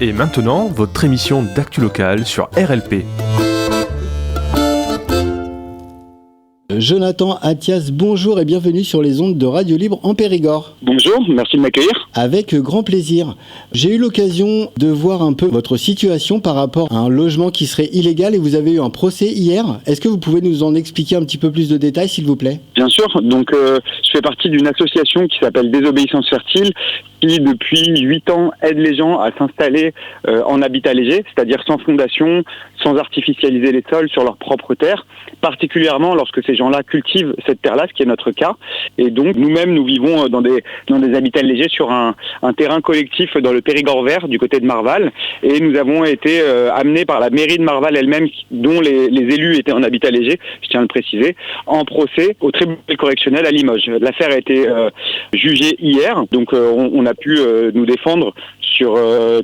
Et maintenant, votre émission d'actu locale sur RLP. Jonathan Attias, bonjour et bienvenue sur les ondes de Radio Libre en Périgord. Bonjour, merci de m'accueillir. Avec grand plaisir. J'ai eu l'occasion de voir un peu votre situation par rapport à un logement qui serait illégal et vous avez eu un procès hier. Est-ce que vous pouvez nous en expliquer un petit peu plus de détails, s'il vous plaît ? Bien sûr, donc je fais partie d'une association qui s'appelle Désobéissance Fertile, qui depuis 8 ans aide les gens à s'installer en habitat léger, c'est-à-dire sans fondation, sans artificialiser les sols sur leur propre terre, particulièrement lorsque ces gens-là cultivent cette terre-là, ce qui est notre cas. Et donc nous-mêmes, nous vivons dans des habitats légers sur un terrain collectif dans le Périgord vert, du côté de Marval. Et nous avons été amenés par la mairie de Marval elle-même, dont les élus étaient en habitat léger, je tiens à le préciser, en procès au tribunal correctionnel à Limoges. L'affaire a été jugée hier, donc on a pu nous défendre sur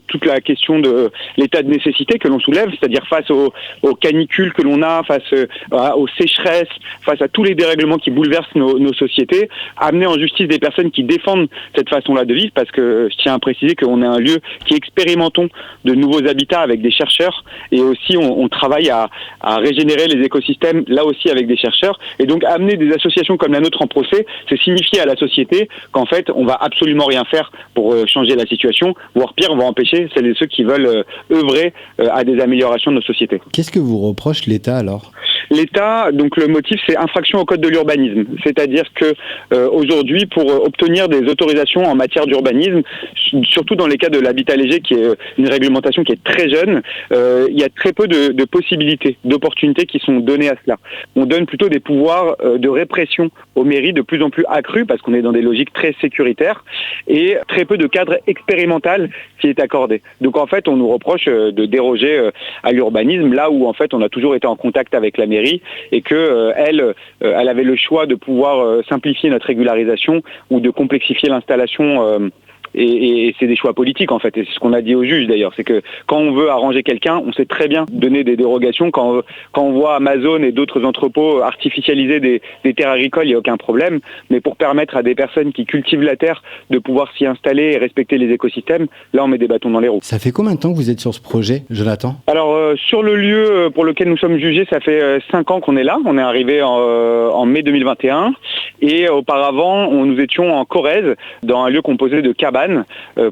toute la question de l'état de nécessité que l'on soulève, c'est-à-dire face aux canicules que l'on a, face aux sécheresses, face à tous les dérèglements qui bouleversent nos sociétés, amener en justice des personnes qui défendent cette façon-là de vivre, parce que je tiens à préciser qu'on est un lieu qui expérimentons de nouveaux habitats avec des chercheurs, et aussi on travaille à régénérer les écosystèmes, là aussi avec des chercheurs, et donc amener des associations comme la nôtre en procès, c'est signifier à la société qu'en fait on va absolument rien faire pour changer la situation, voire pire, on va empêcher celles et ceux qui veulent œuvrer à des améliorations de nos sociétés. Qu'est-ce que vous reproche l'État alors ? L'État, donc le motif, c'est infraction au code de l'urbanisme. C'est-à-dire que aujourd'hui, pour obtenir des autorisations en matière d'urbanisme, surtout dans les cas de l'habitat léger, qui est une réglementation qui est très jeune, il y a très peu de possibilités, d'opportunités qui sont données à cela. On donne plutôt des pouvoirs de répression aux mairies de plus en plus accrus, parce qu'on est dans des logiques très sécuritaires, et très peu de cadre expérimental qui est accordé. Donc en fait, on nous reproche de déroger à l'urbanisme, là où en fait on a toujours été en contact avec la mairie, et que elle avait le choix de pouvoir simplifier notre régularisation ou de complexifier l'installation. Et c'est des choix politiques en fait, et c'est ce qu'on a dit au juge d'ailleurs, c'est que quand on veut arranger quelqu'un, on sait très bien donner des dérogations. Quand on voit Amazon et d'autres entrepôts artificialiser des terres agricoles, il n'y a aucun problème, mais pour permettre à des personnes qui cultivent la terre de pouvoir s'y installer et respecter les écosystèmes, là on met des bâtons dans les roues. Ça fait combien de temps que vous êtes sur ce projet, Jonathan ? Alors sur le lieu pour lequel nous sommes jugés, ça fait 5 ans qu'on est là, on est arrivé en mai 2021, et auparavant nous étions en Corrèze, dans un lieu composé de cabanes,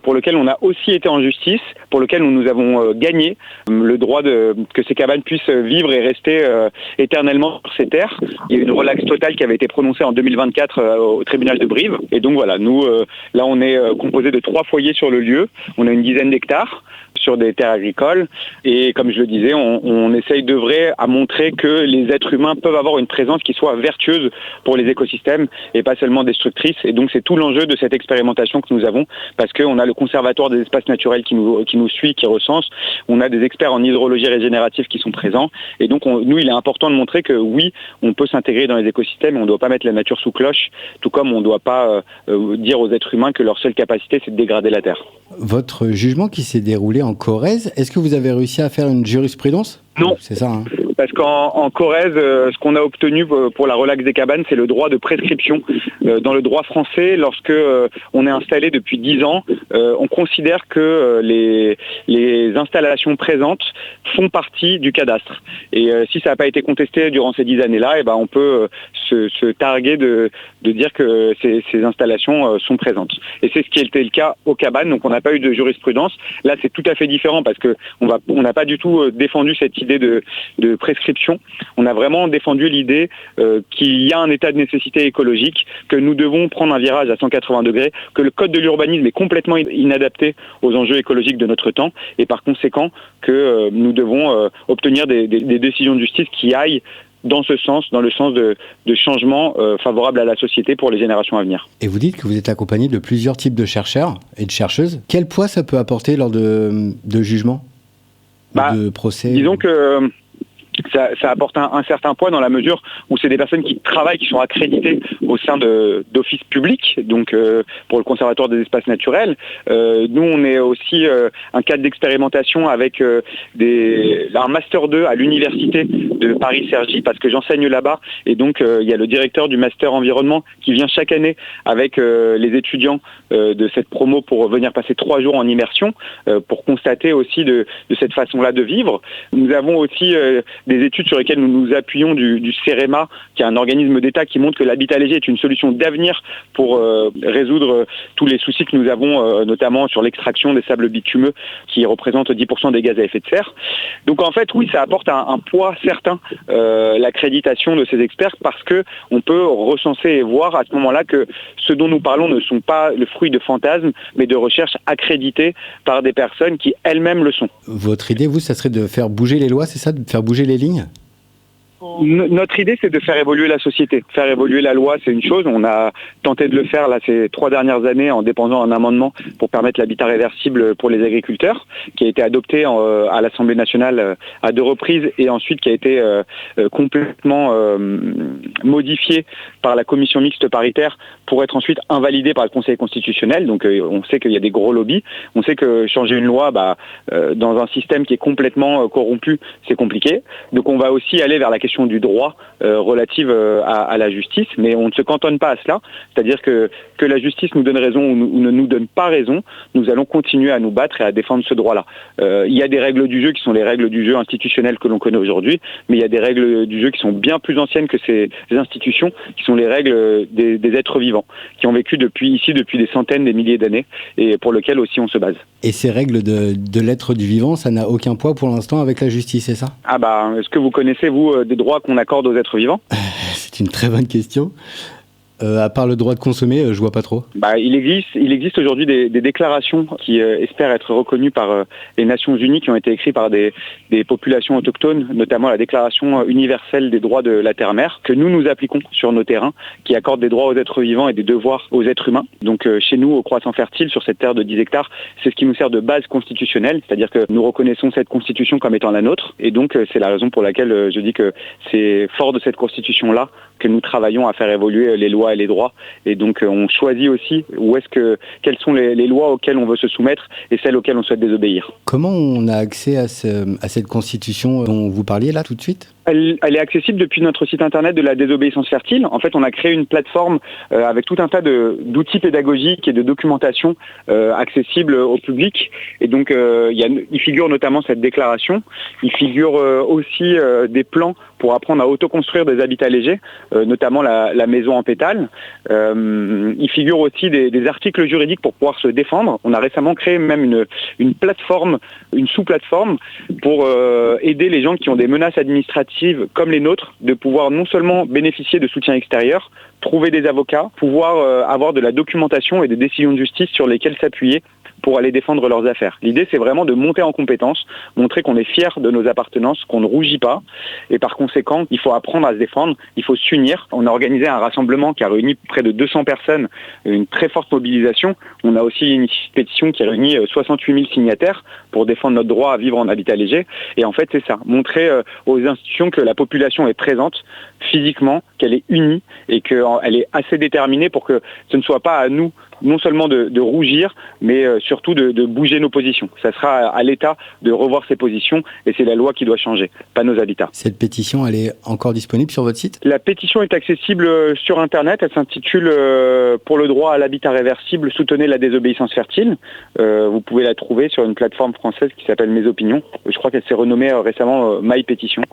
pour lequel on a aussi été en justice, pour lequel nous avons gagné le droit que ces cabanes puissent vivre et rester éternellement sur ces terres. Il y a eu une relaxe totale qui avait été prononcée en 2024 au tribunal de Brive. Et donc voilà, nous, là on est composé de 3 foyers sur le lieu, on a une dizaine d'hectares sur des terres agricoles, et comme je le disais, on essaye d'œuvrer à montrer que les êtres humains peuvent avoir une présence qui soit vertueuse pour les écosystèmes et pas seulement destructrice. Et donc c'est tout l'enjeu de cette expérimentation que nous avons, parce qu'on a le conservatoire des espaces naturels qui nous suit, qui recense, on a des experts en hydrologie régénérative qui sont présents, et donc nous il est important de montrer que oui, on peut s'intégrer dans les écosystèmes, on ne doit pas mettre la nature sous cloche, tout comme on ne doit pas dire aux êtres humains que leur seule capacité c'est de dégrader la terre. Votre jugement qui s'est déroulé en Corrèze, est-ce que vous avez réussi à faire une jurisprudence ? Non. C'est ça, hein. Parce qu'en Corrèze, ce qu'on a obtenu pour la relaxe des cabanes, c'est le droit de prescription. Dans le droit français, lorsque on est installé depuis 10 ans, on considère que les installations présentes font partie du cadastre. Et si ça n'a pas été contesté durant ces 10 années-là, on peut se targuer de dire que ces installations sont présentes. Et c'est ce qui était le cas aux cabanes, donc on n'a pas eu de jurisprudence. Là, c'est tout à fait différent, parce que on n'a pas du tout défendu cette idée de prescription. On a vraiment défendu l'idée qu'il y a un état de nécessité écologique, que nous devons prendre un virage à 180 degrés, que le code de l'urbanisme est complètement inadapté aux enjeux écologiques de notre temps, et par conséquent que nous devons obtenir des décisions de justice qui aillent dans ce sens, dans le sens de changements favorables à la société pour les générations à venir. Et vous dites que vous êtes accompagné de plusieurs types de chercheurs et de chercheuses. Quel poids ça peut apporter lors de jugements, de procès ? Disons que ça apporte un certain poids dans la mesure où c'est des personnes qui travaillent, qui sont accréditées au sein d'offices publics, donc pour le Conservatoire des espaces naturels. Nous, on est aussi un cadre d'expérimentation avec un Master 2 à l'Université de Paris-Cergy, parce que j'enseigne là-bas, et donc il y a le directeur du Master Environnement qui vient chaque année avec les étudiants de cette promo pour venir passer 3 jours en immersion, pour constater aussi de cette façon-là de vivre. Nous avons aussi des études sur lesquelles nous nous appuyons du CEREMA, qui est un organisme d'État qui montre que l'habitat léger est une solution d'avenir pour résoudre tous les soucis que nous avons, notamment sur l'extraction des sables bitumeux qui représentent 10% des gaz à effet de serre. Donc en fait, oui, ça apporte un poids certain, l'accréditation de ces experts, parce que on peut recenser et voir à ce moment-là que ce dont nous parlons ne sont pas le fruit de fantasmes, mais de recherches accréditées par des personnes qui elles-mêmes le sont. Votre idée, vous, ça serait de faire bouger les lois, c'est ça, de faire bouger les lignes ? Notre idée, c'est de faire évoluer la société. Faire évoluer la loi, c'est une chose. On a tenté de le faire là ces 3 dernières années en déposant un amendement pour permettre l'habitat réversible pour les agriculteurs, qui a été adopté à l'Assemblée nationale à 2 reprises et ensuite qui a été complètement modifié par la commission mixte paritaire pour être ensuite invalidé par le Conseil constitutionnel. Donc on sait qu'il y a des gros lobbies. On sait que changer une loi dans un système qui est complètement corrompu, c'est compliqué. Donc on va aussi aller vers la question du droit relative à la justice, mais on ne se cantonne pas à cela, c'est-à-dire que la justice nous donne raison ou ne nous donne pas raison, nous allons continuer à nous battre et à défendre ce droit-là. Il y a des règles du jeu qui sont les règles du jeu institutionnelles que l'on connaît aujourd'hui, mais il y a des règles du jeu qui sont bien plus anciennes que ces institutions, qui sont les règles des êtres vivants, qui ont vécu depuis des centaines, des milliers d'années, et pour lesquelles aussi on se base. Et ces règles de l'être du vivant, ça n'a aucun poids pour l'instant avec la justice, c'est ça ? Est-ce que vous connaissez, vous, des droits qu'on accorde aux êtres vivants ? C'est une très bonne question. À part le droit de consommer, je vois pas trop. Il existe aujourd'hui des déclarations qui espèrent être reconnues par les Nations Unies, qui ont été écrites par des populations autochtones, notamment la Déclaration universelle des droits de la terre-mère, que nous appliquons sur nos terrains, qui accorde des droits aux êtres vivants et des devoirs aux êtres humains. Donc chez nous, au Croissant Fertile, sur cette terre de 10 hectares, c'est ce qui nous sert de base constitutionnelle, c'est-à-dire que nous reconnaissons cette constitution comme étant la nôtre, et donc c'est la raison pour laquelle je dis que c'est fort de cette constitution-là que nous travaillons à faire évoluer les lois et les droits, et donc on choisit aussi quelles sont les lois auxquelles on veut se soumettre et celles auxquelles on souhaite désobéir. Comment on a accès à cette constitution dont vous parliez là tout de suite ? Elle est accessible depuis notre site internet de la désobéissance fertile. En fait, on a créé une plateforme avec tout un tas d'outils pédagogiques et de documentation accessibles au public. Et donc, il figure notamment cette déclaration. Il figure aussi des plans pour apprendre à autoconstruire des habitats légers, notamment la maison en pétales. Il figure aussi des articles juridiques pour pouvoir se défendre. On a récemment créé même une plateforme, une sous-plateforme pour aider les gens qui ont des menaces administratives comme les nôtres, de pouvoir non seulement bénéficier de soutien extérieur, trouver des avocats, pouvoir avoir de la documentation et des décisions de justice sur lesquelles s'appuyer pour aller défendre leurs affaires. L'idée, c'est vraiment de monter en compétence, montrer qu'on est fier de nos appartenances, qu'on ne rougit pas, et par conséquent, il faut apprendre à se défendre, il faut s'unir. On a organisé un rassemblement qui a réuni près de 200 personnes, une très forte mobilisation. On a aussi une pétition qui a réuni 68 000 signataires pour défendre notre droit à vivre en habitat léger. Et en fait, c'est ça, montrer aux institutions que la population est présente physiquement, qu'elle est unie et qu'elle est assez déterminée pour que ce ne soit pas à nous non seulement de rougir, mais surtout de bouger nos positions. Ça sera à l'État de revoir ses positions et c'est la loi qui doit changer, pas nos habitats. Cette pétition, elle est encore disponible sur votre site ? La pétition est accessible sur Internet. Elle s'intitule « Pour le droit à l'habitat réversible, soutenez la désobéissance fertile ». Vous pouvez la trouver sur une plateforme française qui s'appelle Mes Opinions. Je crois qu'elle s'est renommée récemment My Pétition.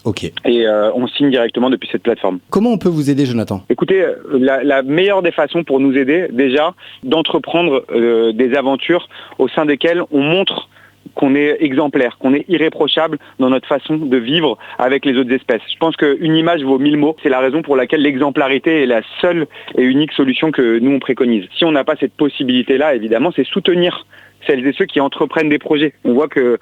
Ok. Et on signe directement depuis cette plateforme. Comment on peut vous aider, Jonathan ? Écoutez, la meilleure des façons pour nous aider, déjà, d'entreprendre des aventures au sein desquelles on montre qu'on est exemplaire, qu'on est irréprochable dans notre façon de vivre avec les autres espèces. Je pense qu'une image vaut 1000 mots. C'est la raison pour laquelle l'exemplarité est la seule et unique solution que nous, on préconise. Si on n'a pas cette possibilité-là, évidemment, c'est soutenir celles et ceux qui entreprennent des projets. On voit que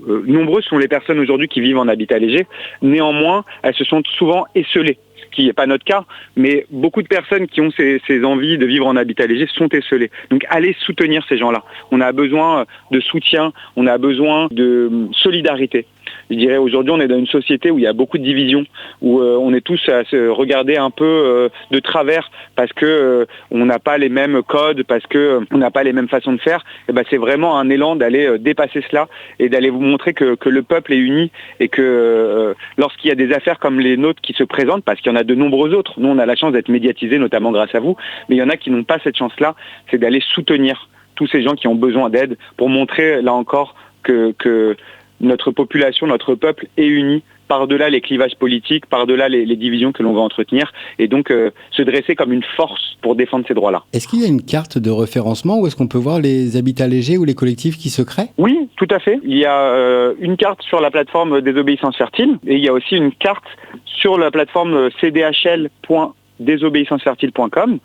nombreuses sont les personnes aujourd'hui qui vivent en habitat léger. Néanmoins, elles se sont souvent esselées, ce qui n'est pas notre cas, mais beaucoup de personnes qui ont ces envies de vivre en habitat léger sont esselées. Donc allez soutenir ces gens-là. On a besoin de soutien, on a besoin de solidarité. Je dirais aujourd'hui, on est dans une société où il y a beaucoup de divisions, où on est tous à se regarder un peu de travers parce que on n'a pas les mêmes codes, parce que on n'a pas les mêmes façons de faire. Et ben c'est vraiment un élan d'aller dépasser cela et d'aller vous montrer que le peuple est uni et que lorsqu'il y a des affaires comme les nôtres qui se présentent, parce qu'il y en a de nombreux autres, nous on a la chance d'être médiatisés notamment grâce à vous, mais il y en a qui n'ont pas cette chance-là, c'est d'aller soutenir tous ces gens qui ont besoin d'aide pour montrer là encore que notre population, notre peuple est uni par-delà les clivages politiques, par-delà les divisions que l'on va entretenir, et donc se dresser comme une force pour défendre ces droits-là. Est-ce qu'il y a une carte de référencement où est-ce qu'on peut voir les habitats légers ou les collectifs qui se créent ? Oui, tout à fait. Il y a une carte sur la plateforme Désobéissance Fertile, et il y a aussi une carte sur la plateforme cdhl.désobéissancefertile.com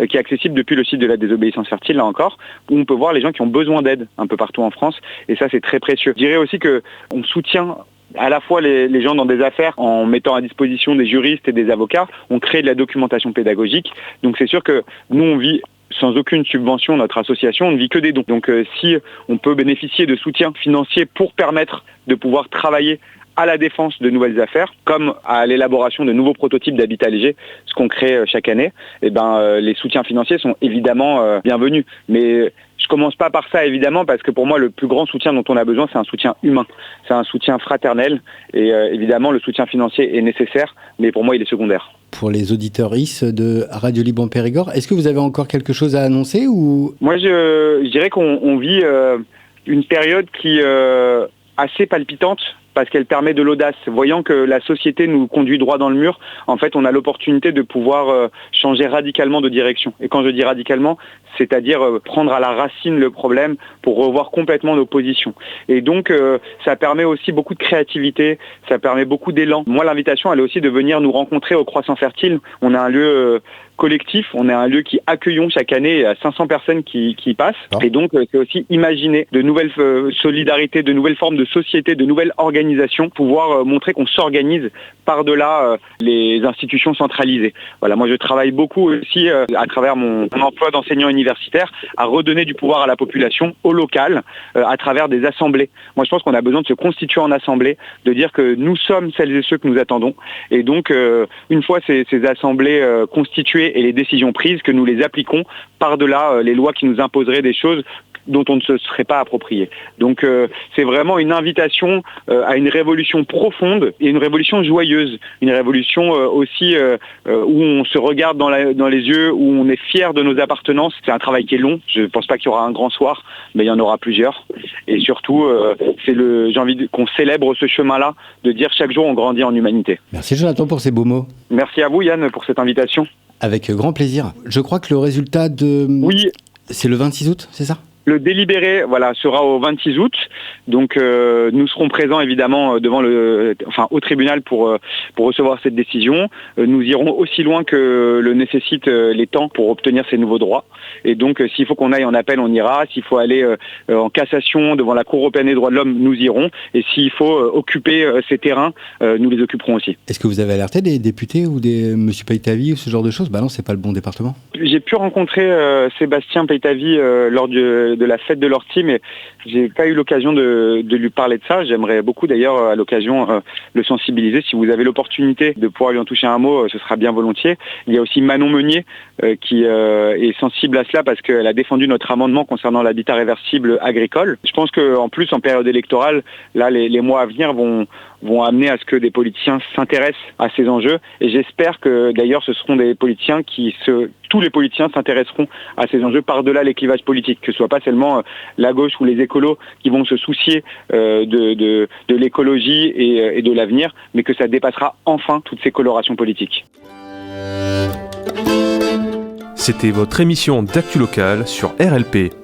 qui est accessible depuis le site de la Désobéissance Fertile, là encore, où on peut voir les gens qui ont besoin d'aide un peu partout en France, et ça c'est très précieux. Je dirais aussi qu'on soutient à la fois les gens dans des affaires en mettant à disposition des juristes et des avocats, on crée de la documentation pédagogique, donc c'est sûr que nous on vit sans aucune subvention, notre association, on ne vit que des dons. Donc si on peut bénéficier de soutien financier pour permettre de pouvoir travailler à la défense de nouvelles affaires, comme à l'élaboration de nouveaux prototypes d'habitat léger, ce qu'on crée chaque année, et les soutiens financiers sont évidemment bienvenus. Mais je commence pas par ça évidemment, parce que pour moi le plus grand soutien dont on a besoin, c'est un soutien humain, c'est un soutien fraternel, et évidemment le soutien financier est nécessaire, mais pour moi il est secondaire. Pour les auditeurs IS de Radio Libre Périgord, est-ce que vous avez encore quelque chose à annoncer ou... Moi je dirais qu'on vit une période qui est assez palpitante, parce qu'elle permet de l'audace. Voyant que la société nous conduit droit dans le mur, en fait, on a l'opportunité de pouvoir changer radicalement de direction. Et quand je dis radicalement, c'est-à-dire prendre à la racine le problème pour revoir complètement nos positions. Et donc, ça permet aussi beaucoup de créativité, ça permet beaucoup d'élan. Moi, l'invitation, elle est aussi de venir nous rencontrer au Croissant Fertile. On a un lieu collectif, on est un lieu qui accueillons chaque année à 500 personnes qui passent. Et donc, c'est aussi imaginer de nouvelles solidarités, de nouvelles formes de société, de nouvelles organisations, pouvoir montrer qu'on s'organise par-delà les institutions centralisées. Voilà, moi je travaille beaucoup aussi à travers mon emploi d'enseignant universitaire à redonner du pouvoir à la population, au local, à travers des assemblées. Moi je pense qu'on a besoin de se constituer en assemblée, de dire que nous sommes celles et ceux que nous attendons. Et donc, une fois ces assemblées constituées et les décisions prises, que nous les appliquons par-delà les lois qui nous imposeraient des choses dont on ne se serait pas approprié. Donc c'est vraiment une invitation à une révolution profonde et une révolution joyeuse, une révolution aussi où on se regarde dans les yeux, où on est fier de nos appartenances. C'est un travail qui est long, je ne pense pas qu'il y aura un grand soir, mais il y en aura plusieurs. Et surtout, j'ai envie qu'on célèbre ce chemin-là, de dire chaque jour on grandit en humanité. Merci Jonathan pour ces beaux mots. Merci à vous Yann pour cette invitation. Avec grand plaisir. Je crois que le résultat Oui. C'est le 26 août, c'est ça ? Le délibéré, sera au 26 août. Donc, nous serons présents évidemment au tribunal pour recevoir cette décision. Nous irons aussi loin que le nécessitent les temps pour obtenir ces nouveaux droits. Et donc, s'il faut qu'on aille en appel, on ira. S'il faut aller en cassation devant la Cour européenne des droits de l'homme, nous irons. Et s'il faut occuper ces terrains, nous les occuperons aussi. Est-ce que vous avez alerté des députés ou des Monsieur Peytavi ou ce genre de choses ? Non, c'est pas le bon département. J'ai pu rencontrer Sébastien Peytavi lors de la fête de l'ortie, mais j'ai pas eu l'occasion de lui parler de ça. J'aimerais beaucoup d'ailleurs à l'occasion le sensibiliser. Si vous avez l'opportunité de pouvoir lui en toucher un mot, ce sera bien volontiers. Il y a aussi Manon Meunier qui est sensible à cela parce qu'elle a défendu notre amendement concernant l'habitat réversible agricole. Je pense qu'en plus, en période électorale, là, les mois à venir vont amener à ce que des politiciens s'intéressent à ces enjeux. Et j'espère que d'ailleurs ce seront des politiciens tous les politiciens s'intéresseront à ces enjeux par-delà les clivages politiques, que ce soit pas seulement la gauche ou les écolos qui vont se soucier de l'écologie et de l'avenir, mais que ça dépassera enfin toutes ces colorations politiques. C'était votre émission d'actu locale sur RLP.